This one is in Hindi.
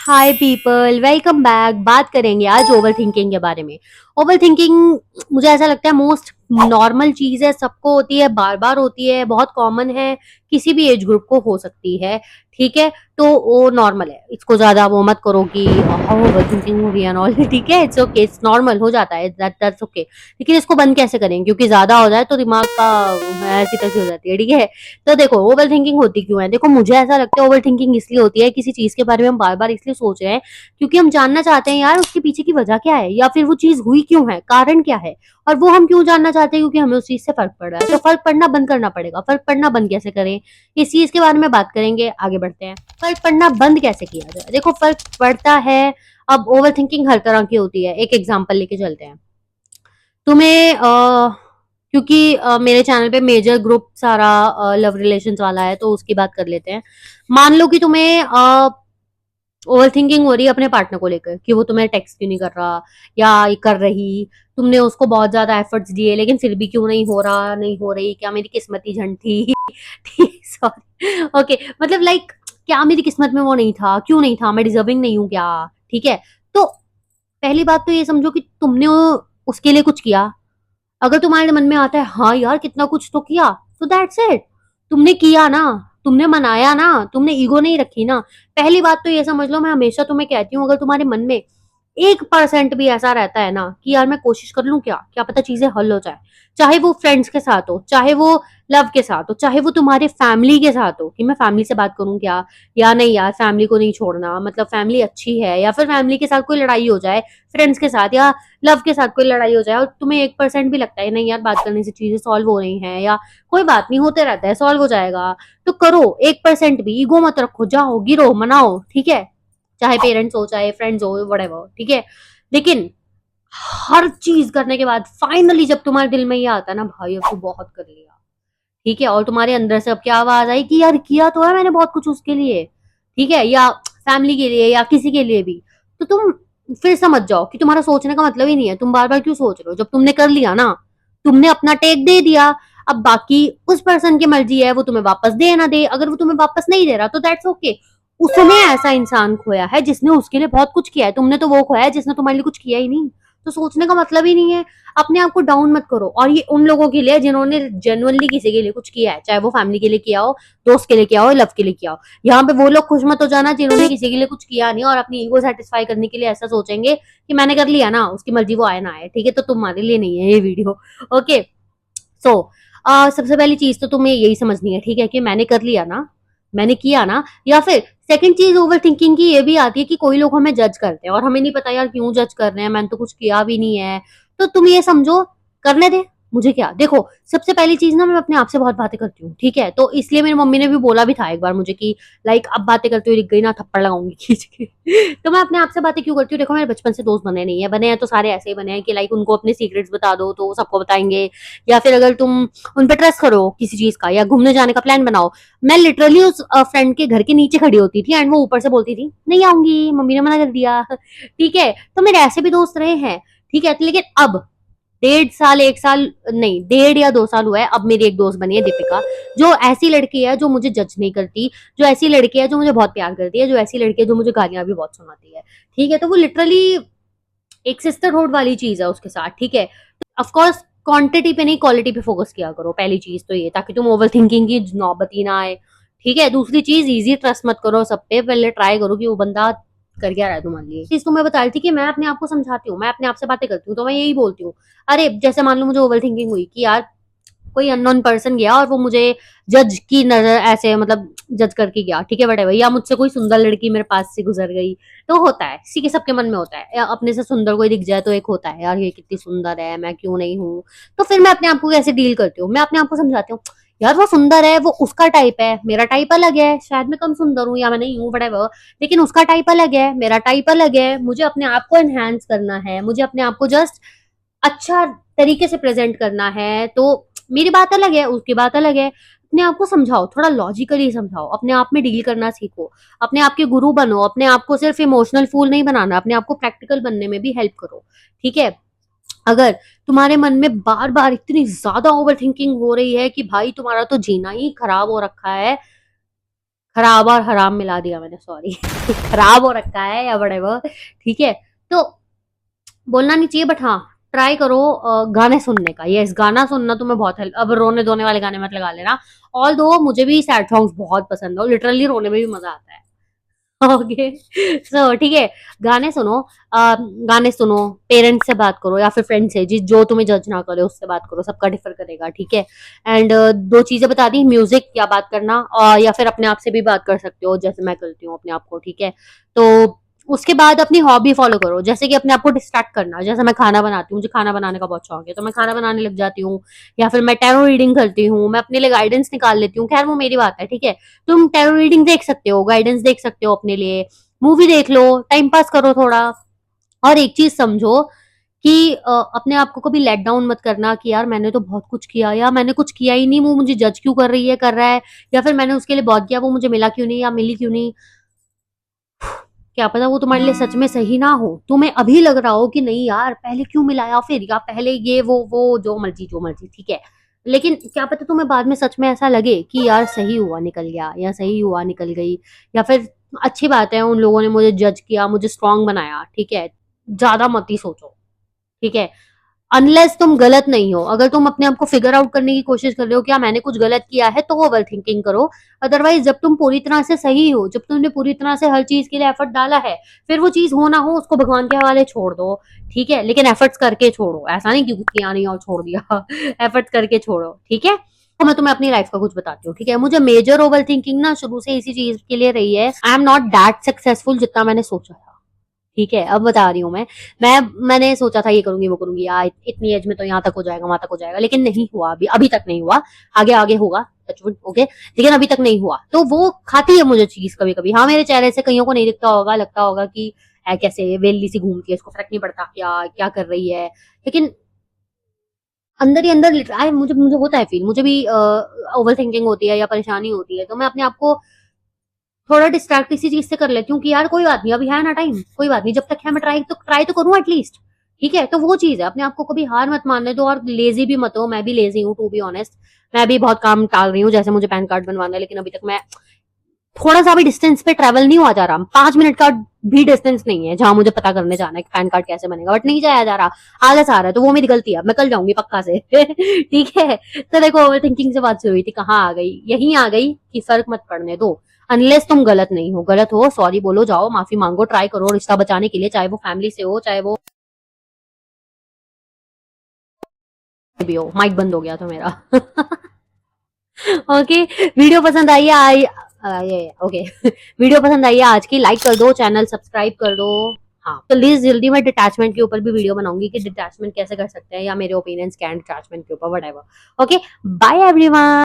हाय पीपल, वेलकम बैक। बात करेंगे आज ओवर थिंकिंग के बारे में। ओवर थिंकिंग मुझे ऐसा लगता है मोस्ट नॉर्मल चीज है, सबको होती है, बार बार होती है, बहुत कॉमन है, किसी भी एज ग्रुप को हो सकती है। ठीक है, तो वो नॉर्मल है, इसको ज्यादा वो मत करो कि ओवर थिंकिंग हो रही है ऑल। ठीक है, इट्स ओके, इट्स नॉर्मल, हो जाता है, दैट्स ओके। लेकिन इसको बंद कैसे करें, क्योंकि ज्यादा हो जाए तो दिमाग का ऐसी तैसी हो जाती है। ठीक है, तो देखो ओवर थिंकिंग होती क्यों है। देखो मुझे ऐसा लगता है ओवर थिंकिंग इसलिए होती है, किसी चीज के बारे में हम बार बार इसलिए सोच रहे हैं क्योंकि हम जानना चाहते हैं यार उसके पीछे की वजह क्या है, या फिर वो चीज हुई क्यों है, कारण क्या है। और वो हम क्यों जानना चाहते हैं, क्योंकि हमें उस चीज से फर्क पड़ रहा है। तो फर्क पड़ना बंद करना पड़ेगा। फर्क पड़ना बंद कैसे करें, इस चीज के बारे में बात करेंगे। आगे बढ़ते हैं, फर्क पड़ना बंद कैसे किया जाए। देखो फर्क पड़ता है। अब ओवर थिंकिंग हर तरह की होती है। एक एग्जाम्पल लेके चलते हैं। तुम्हें क्योंकि मेरे चैनल पे मेजर ग्रुप सारा लव रिलेशंस वाला है, तो उसकी बात कर लेते हैं। मान लो कि तुम्हें ओवर थिंकिंग हो रही है अपने पार्टनर को लेकर कि वो तुम्हें टेक्स्ट क्यों नहीं कर रहा या ये कर रही। तुमने उसको बहुत ज्यादा एफर्ट्स दिए लेकिन फिर भी क्यों नहीं हो रहा, नहीं हो रही, क्या मेरी किस्मत ही झंड थी। ठीक, सॉरी, ओके, मतलब लाइक क्या मेरी किस्मत में वो नहीं था, क्यों नहीं था, मैं डिजर्विंग नहीं हूँ क्या। ठीक है, तो पहली बात तो ये समझो कि तुमने उसके लिए कुछ किया। अगर तुम्हारे मन में आता है हाँ यार कितना कुछ तो किया, तो दैट्स इट। तुमने किया ना, तुमने मनाया ना, तुमने ईगो नहीं रखी ना। पहली बात तो ये समझ लो, मैं हमेशा तुम्हें कहती हूँ, अगर तुम्हारे मन में 1% भी ऐसा रहता है ना कि यार मैं कोशिश कर लूं, क्या क्या पता चीजें हल हो जाए। चाहे वो फ्रेंड्स के साथ हो, चाहे वो लव के साथ हो, चाहे वो तुम्हारे फैमिली के साथ हो कि मैं फैमिली से बात करूं क्या, या नहीं यार फैमिली को नहीं छोड़ना, मतलब फैमिली अच्छी है, या फिर फैमिली के साथ कोई लड़ाई हो जाए, फ्रेंड्स के साथ या लव के साथ कोई लड़ाई हो जाए, और तुम्हें 1% भी लगता है नहीं यार बात करने से चीजें सॉल्व हो रही हैं, या कोई बात नहीं, होते रहता है, सॉल्व हो जाएगा, तो करो। 1% भी ईगो मत रखो, जाओ गिरो मनाओ। ठीक है, चाहे पेरेंट्स हो चाहे फ्रेंड्स हो, वटेवर। ठीक है, लेकिन हर चीज करने के बाद फाइनली जब तुम्हारे दिल में ये आता है ना भाई अब तो बहुत कर लिया, ठीक है, और तुम्हारे अंदर से अब क्या आवाज आई कि यार किया तो है मैंने बहुत कुछ उसके लिए, ठीक है, या फैमिली के लिए या किसी के लिए भी, तो तुम फिर समझ जाओ कि तुम्हारा सोचने का मतलब ही नहीं है। तुम बार बार क्यों सोच रहे हो, जब तुमने कर लिया ना, तुमने अपना टेक दे दिया। अब बाकी उस पर्सन की मर्जी है वो तुम्हें वापस दे ना दे। अगर वो तुम्हें वापस नहीं दे रहा तो दैट्स ओके। उसने ऐसा इंसान खोया है जिसने उसके लिए बहुत कुछ किया है, तुमने तो वो खोया है जिसने तुम्हारे लिए कुछ किया ही नहीं। तो सोचने का मतलब ही नहीं है। अपने आप को डाउन मत करो। और ये उन लोगों के लिए जिन्होंने जेन्युइनली किसी के लिए कुछ किया है, चाहे वो फैमिली के लिए किया हो, दोस्त के लिए किया हो, लव के लिए किया हो। यहाँ पे वो लोग खुश मत हो जाना जिन्होंने किसी के लिए कुछ किया नहीं और अपनी ईगो सेटिस्फाई करने के लिए ऐसा सोचेंगे कि मैंने कर लिया ना, उसकी मर्जी, वो आए ना आए। ठीक है, तो तुम्हारे लिए नहीं है ये वीडियो। ओके, सो सबसे पहली चीज तो तुम्हें यही समझनी है, ठीक है, कि मैंने कर लिया ना, मैंने किया ना। या फिर सेकंड चीज ओवर थिंकिंग की ये भी आती है कि कोई लोग हमें जज करते हैं और हमें नहीं पता यार क्यों जज कर रहे हैं, मैंने तो कुछ किया भी नहीं है। तो तुम ये समझो, करने दे, मुझे क्या। देखो सबसे पहली चीज ना, मैं अपने आप से बहुत बातें करती हूँ, ठीक है, तो इसलिए मेरी मम्मी ने भी बोला भी था एक बार मुझे कि लाइक अब बातें करते हुए दिख गई ना थप्पड़ लगाऊंगी खींच के। तो मैं अपने आप से बातें क्यों करती हूँ, देखो मेरे बचपन से दोस्त बने नहीं है, बने हैं तो सारे ऐसे ही बने हैं कि लाइक उनको अपने सीक्रेट्स बता दो तो वो सबको बताएंगे, या फिर अगर तुम उन पे ट्रस्ट करो किसी चीज का, या घूमने जाने का प्लान बनाओ। मैं लिटरली उस फ्रेंड के घर के नीचे खड़ी होती थी एंड वो ऊपर से बोलती थी नहीं आऊंगी, मम्मी ने मना कर दिया। ठीक है, तो मेरे ऐसे भी दोस्त रहे हैं। ठीक है, लेकिन अब 1.5 साल, 1 साल नहीं, 1.5 या 2 साल हुआ है, अब मेरी एक दोस्त बनी है दीपिका, जो ऐसी लड़की है जो मुझे जज नहीं करती, जो ऐसी लड़की है जो मुझे बहुत प्यार करती है, जो ऐसी लड़की है जो मुझे गालियां भी बहुत सुनाती है। ठीक है, तो वो लिटरली एक सिस्टरहुड वाली चीज है उसके साथ। ठीक है, ऑफ कोर्स क्वांटिटी पे नहीं क्वालिटी पे फोकस किया करो, पहली चीज तो ये, ताकि तुम ओवर थिंकिंग की नौबत ही ना आए। ठीक है, दूसरी चीज इजी ट्रस्ट मत करो सब पे, पहले ट्राई करो कि वो बंदा कर क्या रहा है तुम्हारे लिए। चीज तो मैं बता रही थी कि मैं अपने आप को समझाती हूँ, मैं अपने आप से बातें करती हूँ, तो मैं यही बोलती हूँ। अरे जैसे मान लो मुझे ओवर थिंकिंग हुई कि यार कोई अननोन पर्सन गया और वो मुझे जज की नजर ऐसे, मतलब जज करके गया, ठीक है, बटे या मुझसे कोई सुंदर लड़की मेरे पास से गुजर गई, तो होता है, किसी के सबके मन में होता है, या अपने से सुंदर कोई दिख जाए तो एक होता है यार ये कितनी सुंदर है, मैं क्यों नहीं हूँ। तो फिर मैं अपने आप को कैसे डील करती हूँ, मैं अपने आप को समझाती हूँ यार वो सुंदर है, वो उसका टाइप है, मेरा टाइप अलग है, शायद मैं कम सुंदर हूँ या मैं नहीं हूँ, वटेवर, लेकिन उसका टाइप अलग है, मेरा टाइप अलग है, मुझे अपने आप को एनहांस करना है, मुझे अपने आप को जस्ट अच्छा तरीके से प्रेजेंट करना है। तो मेरी बात अलग है, उसकी बात अलग है। अपने आप को समझाओ, थोड़ा लॉजिकली समझाओ, अपने आप में डील करना सीखो, अपने आप के गुरु बनो, अपने आप को सिर्फ इमोशनल फूल नहीं बनाना, अपने आप को प्रैक्टिकल बनने में भी हेल्प करो। ठीक है, अगर तुम्हारे मन में बार बार इतनी ज्यादा ओवर थिंकिंग हो रही है कि भाई तुम्हारा तो जीना ही खराब हो रखा है, खराब और हराम मिला दिया मैंने, सॉरी। खराब हो रखा है या whatever, ठीक है। तो बोलना नहीं चाहिए, बट हाँ, ट्राई करो गाने सुनने का। यस, गाना सुनना तुम्हें बहुत हेल्प, अब रोने धोने वाले गाने मत लगा लेना। ऑल दो मुझे भी सैड सॉन्ग्स बहुत पसंद है, लिटरली रोने में भी मजा आता है। ओके, सो ठीक है, गाने सुनो। गाने सुनो, पेरेंट्स से बात करो या फिर फ्रेंड से, जिस जो तुम्हें जज ना करे उससे बात करो, सबका डिफर करेगा, ठीक है। एंड दो चीजें बता दी, म्यूजिक या बात करना, या फिर अपने आप से भी बात कर सकते हो, जैसे मैं करती हूँ अपने आप को, ठीक है। तो उसके बाद अपनी हॉबी फॉलो करो, जैसे कि अपने आप को डिस्ट्रैक्ट करना। जैसे मैं खाना बनाती हूँ, मुझे खाना बनाने का बहुत शौक है, तो मैं खाना बनाने लग जाती हूँ। या फिर मैं टैरो रीडिंग करती हूँ, मैं अपने लिए गाइडेंस निकाल लेती हूँ। खैर वो मेरी बात है, ठीक है। तुम टैरो रीडिंग देख सकते हो, गाइडेंस देख सकते हो अपने लिए, मूवी देख लो, टाइम पास करो थोड़ा। और एक चीज समझो कि अपने आप को कभी लेट डाउन मत करना कि यार मैंने तो बहुत कुछ किया, या मैंने कुछ किया ही नहीं, वो मुझे जज क्यों कर रही है, कर रहा है, या फिर मैंने उसके लिए बहुत किया, वो मुझे मिला क्यों नहीं या मिली क्यों नहीं। क्या पता वो तुम्हारे लिए सच में सही ना हो, तुम्हें अभी लग रहा हो कि नहीं यार पहले क्यों मिलाया, फिर या पहले ये वो जो मर्जी, ठीक है। लेकिन क्या पता तुम्हें बाद में सच में ऐसा लगे कि यार सही हुआ निकल गया, या सही हुआ निकल गई, या फिर अच्छी बात है उन लोगों ने मुझे जज किया, मुझे स्ट्रांग बनाया, ठीक है। ज्यादा मत ही सोचो, ठीक है। अनलेस तुम गलत नहीं हो, अगर तुम अपने आप को फिगर आउट करने की कोशिश कर रहे हो कि हाँ मैंने कुछ गलत किया है, तो ओवर थिंकिंग करो। अदरवाइज जब तुम पूरी तरह से सही हो, जब तुमने पूरी तरह से हर चीज के लिए एफर्ट डाला है, फिर वो चीज हो ना हो उसको भगवान के हवाले छोड़ दो, ठीक है। लेकिन एफर्ट्स करके छोड़ो, ऐसा नहीं कि कुछ किया नहीं और छोड़ दिया। एफर्ट्स करके छोड़ो, ठीक है। तो मैं तुम्हें अपनी लाइफ का कुछ बताती हूँ, ठीक है। मुझे मेजर ओवर थिंकिंग ना शुरू से इसी चीज के लिए रही है, I am not that successful जितना मैंने सोचा था, ठीक है। अब बता रही हूँ मैंने सोचा था ये करूंगी वो करूंगी यार, इतनी एज में तो यहाँ तक हो जाएगा वहां तक हो जाएगा, लेकिन नहीं हुआ, अभी अभी तक नहीं हुआ। आगे आगे होगा, टचवुड, ओके। लेकिन अभी तक नहीं हुआ, तो वो खाती है मुझे चीज कभी कभी। हाँ मेरे चेहरे से कईयों को नहीं दिखता होगा, लगता होगा कि है कैसे वेली सी घूमती है, इसको फर्क नहीं पड़ता क्या क्या कर रही है, लेकिन अंदर ही अंदर मुझे मुझे होता है फील, मुझे भी ओवर थिंकिंग होती है या परेशानी होती है, तो मैं अपने आप को थोड़ा डिस्ट्रैक्ट इसी चीज से कर लेती हूँ कि यार कोई बात नहीं, अभी है ना टाइम, कोई बात नहीं, जब तक है मैं ट्राई तो करूँ एटलीस्ट, ठीक है। तो वो चीज है, अपने आप को कभी हार मत मानने दो, और लेजी भी मत हो। मैं भी लेजी हूँ टू बी ऑनेस्ट, मैं भी बहुत काम टाल रही हूँ, जैसे मुझे पैन कार्ड बनवाना है, लेकिन अभी तक मैं थोड़ा सा भी डिस्टेंस पे ट्रेवल नहीं हुआ जा रहा, 5 मिनट का भी डिस्टेंस नहीं है जहां मुझे पता करने जाना है कि पैन कार्ड कैसे बनेगा, बट नहीं जाया जा रहा, आलस आ रहा है, तो वो मेरी गलती है, मैं कल जाऊंगी पक्का से। ठीक है। तो देखो ओवर थिंकिंग से बात शुरू हुई थी, कहाँ आ गई, यहीं आ गई कि फर्क मत पड़ने दो। अनलेस तुम गलत नहीं हो, गलत हो सॉरी बोलो, जाओ माफी मांगो, ट्राई करो रिश्ता बचाने के लिए, चाहे वो फैमिली से हो, चाहे वो भी हो। माइक बंद हो गया था मेरा। ओके, वीडियो पसंद आई है ये ओके। वीडियो पसंद आई है आज की, लाइक कर दो, चैनल सब्सक्राइब कर दो। हाँ, तो जल्दी जल्दी मैं डिटैचमेंट के ऊपर भी वीडियो बनाऊंगी कि डिटैचमेंट कैसे कर सकते हैं, या मेरे ओपिनियंस क्या डिटैचमेंट के ऊपर, whatever. Okay, bye everyone.